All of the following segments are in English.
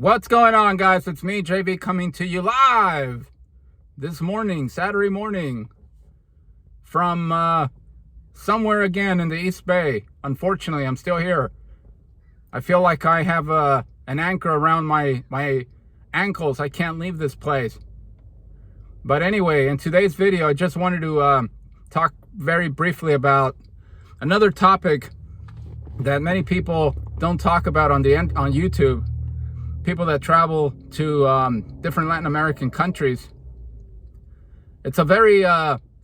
What's going on, guys? It's me, JV, coming to you live this morning, Saturday morning, from somewhere again in the East Bay. Unfortunately, I'm still here. I feel like I have an anchor around my ankles. I can't leave this place. But anyway, in today's video, I just wanted to talk very briefly about another topic that many people don't talk about on YouTube. People that travel to different Latin American countries. It's a very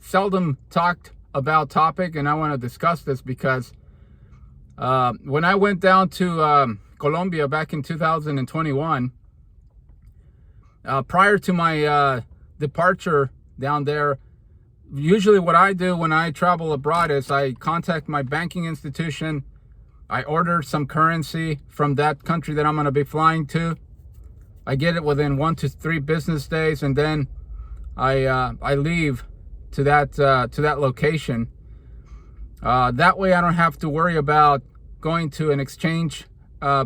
seldom talked about topic, and I want to discuss this because when I went down to Colombia back in 2021, prior to my departure down there, usually what I do when I travel abroad is I contact my banking institution. I order some currency from that country that I'm going to be flying to. I get it within 1 to 3 business days, and then I leave to that location. That way I don't have to worry about going to an exchange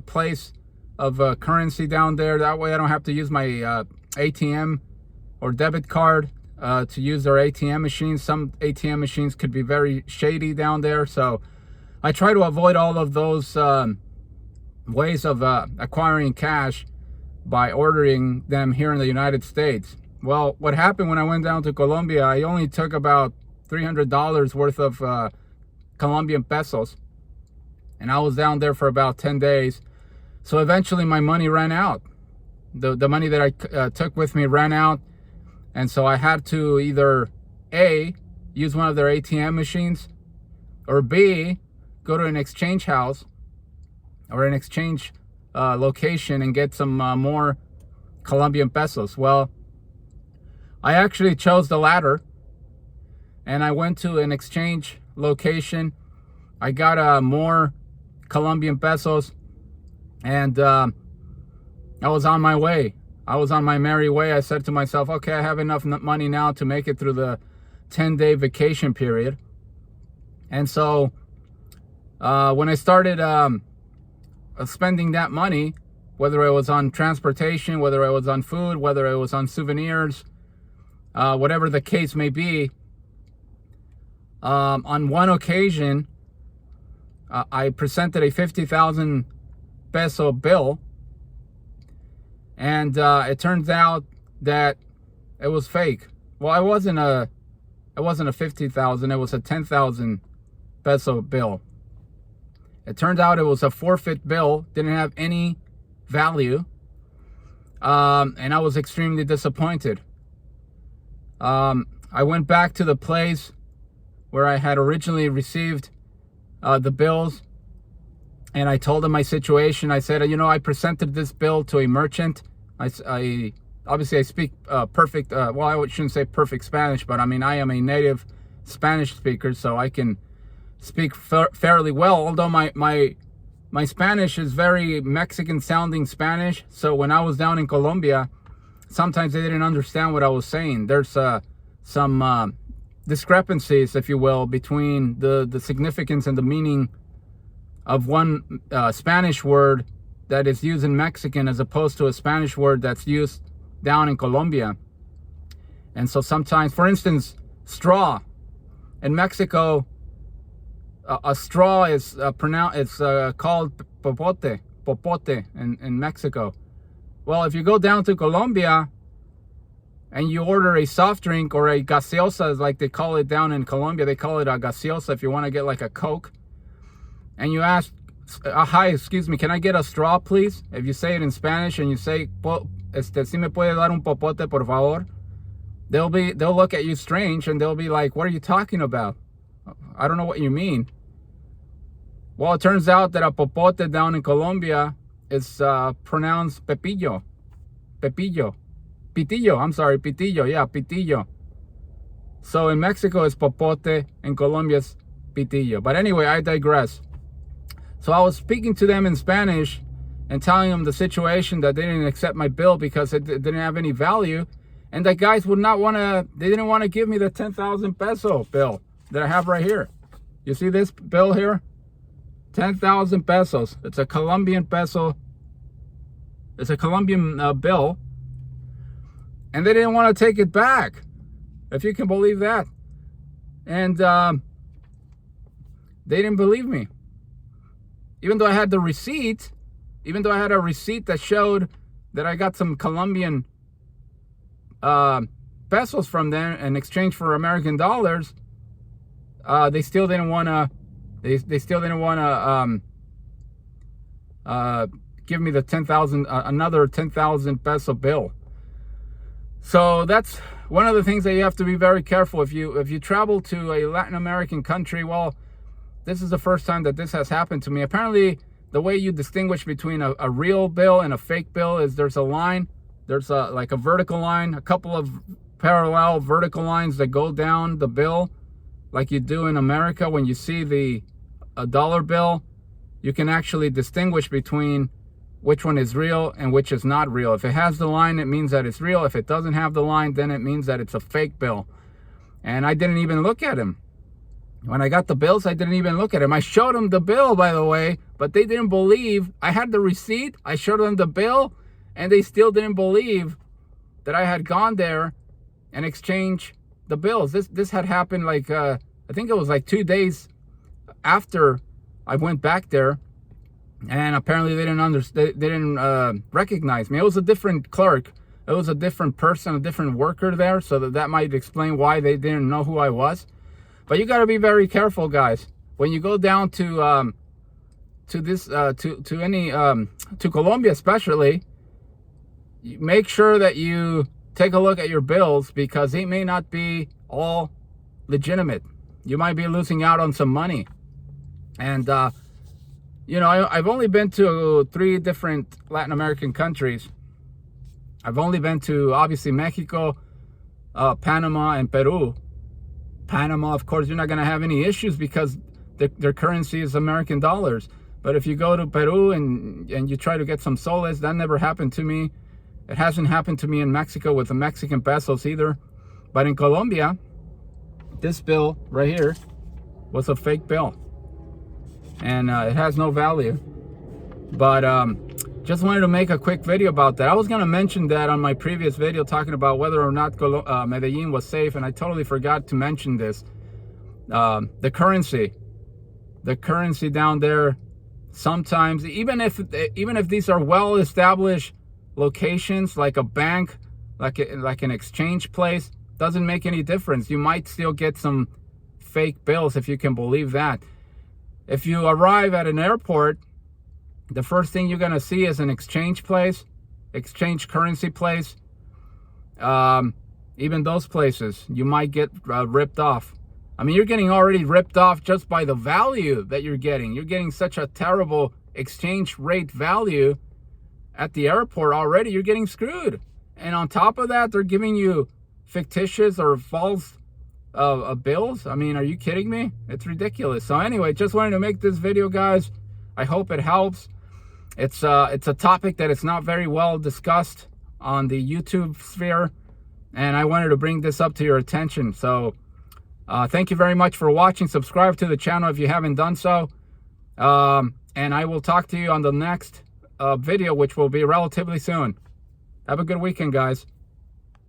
place of currency down there. That way I don't have to use my ATM or debit card to use their ATM machines. Some ATM machines could be very shady down there, so I try to avoid all of those ways of acquiring cash by ordering them here in the United States. Well, what happened when I went down to Colombia, I only took about $300 worth of Colombian pesos, and I was down there for about 10 days. So eventually my money ran out. The money that I took with me ran out, and so I had to either A, use one of their ATM machines, or B, go to an exchange house or an exchange location and get some more Colombian pesos. Well, I actually chose the latter, and I went to an exchange location. I got more Colombian pesos, and I was on my way. I was on my merry way. I said to myself, okay, I have enough money now to make it through the 10-day vacation period. And so when I started spending that money, whether it was on transportation, whether it was on food, whether it was on souvenirs, whatever the case may be, on one occasion, I presented a 50,000 peso bill, and it turns out that it was fake. Well, it wasn't a 50,000, it was a 10,000 peso bill. It turned out it was a forfeit bill, didn't have any value, and I was extremely disappointed. I went back to the place where I had originally received the bills, and I told them my situation. I said, I presented this bill to a merchant. I obviously I speak perfect, well, I shouldn't say perfect Spanish, but I mean, I am a native Spanish speaker, so I can speak fairly well, although my Spanish is very Mexican sounding Spanish. So when I was down in Colombia, sometimes they didn't understand what I was saying. There's some discrepancies, if you will, between the significance and the meaning of one Spanish word that is used in Mexican as opposed to a Spanish word that's used down in Colombia. And so sometimes, for instance, straw in Mexico, a straw is pronounced. It's called popote in Mexico. Well, if you go down to Colombia and you order a soft drink or a gaseosa, like they call it down in Colombia, they call it a gaseosa if you want to get like a Coke, and you ask, "Hi, excuse me, can I get a straw, please?" If you say it in Spanish and you say, "Si me puede dar un popote, por favor," they'll look at you strange and they'll be like, "What are you talking about? I don't know what you mean." Well, it turns out that a popote down in Colombia is pronounced pepillo. Pitillo, I'm sorry, pitillo, yeah, pitillo. So in Mexico it's popote, in Colombia it's pitillo. But anyway, I digress. So I was speaking to them in Spanish and telling them the situation, that they didn't accept my bill because it didn't have any value. And the guys they didn't want to give me the 10,000 peso bill that I have right here. You see this bill here? 10,000 pesos. It's a Colombian peso It's a Colombian bill, and they didn't want to take it back, if you can believe that. And they didn't believe me, even though I had the receipt. Even though I had a receipt that showed that I got some Colombian pesos from them in exchange for American dollars, they still didn't want to. They still didn't want to give me the 10,000, another 10,000 peso bill. So that's one of the things that you have to be very careful if you travel to a Latin American country. Well, this is the first time that this has happened to me. Apparently, the way you distinguish between a real bill and a fake bill is there's a line. There's like a vertical line, a couple of parallel vertical lines that go down the bill, like you do in America. When you see a dollar bill, you can actually distinguish between which one is real and which is not real. If it has the line, it means that it's real. If it doesn't have the line, then it means that it's a fake bill. And I didn't even look at them. When I got the bills, I didn't even look at them. I showed them the bill, by the way, but they didn't believe. I had the receipt. I showed them the bill, and they still didn't believe that I had gone there and exchanged the bills. This had happened like, I think it was like 2 days after I went back there, and apparently they didn't recognize me. It was a different clerk. It was a different person, a different worker there, so that might explain why they didn't know who I was. But you got to be very careful, guys, when you go down to Colombia, especially. Make sure that you take a look at your bills, because they may not be all legitimate. You might be losing out on some money. And I've only been to 3 different Latin American countries. I've only been to, obviously, Mexico, Panama, and Peru. Panama, of course, you're not going to have any issues because their currency is American dollars. But if you go to Peru and you try to get some soles, that never happened to me. It hasn't happened to me in Mexico with the Mexican pesos either. But in Colombia, this bill right here was a fake bill. And it has no value. But just wanted to make a quick video about that. I was going to mention that on my previous video talking about whether or not Medellín was safe, and I totally forgot to mention this. The currency down there, sometimes, even if these are well-established locations, like a bank, like an exchange place, doesn't make any difference. You might still get some fake bills, if you can believe that. If you arrive at an airport, the first thing you're going to see is an exchange place, exchange currency place. Even those places, you might get ripped off. I mean, you're getting already ripped off just by the value that you're getting. You're getting such a terrible exchange rate value at the airport already. You're getting screwed. And on top of that, they're giving you fictitious or false bills. I mean, are you kidding me? It's ridiculous. So anyway, just wanted to make this video, guys. I hope it helps. It's a topic that is not very well discussed on the YouTube sphere, and I wanted to bring this up to your attention. So thank you very much for watching. Subscribe to the channel if you haven't done so, and I will talk to you on the next video, which will be relatively soon. Have a good weekend, guys.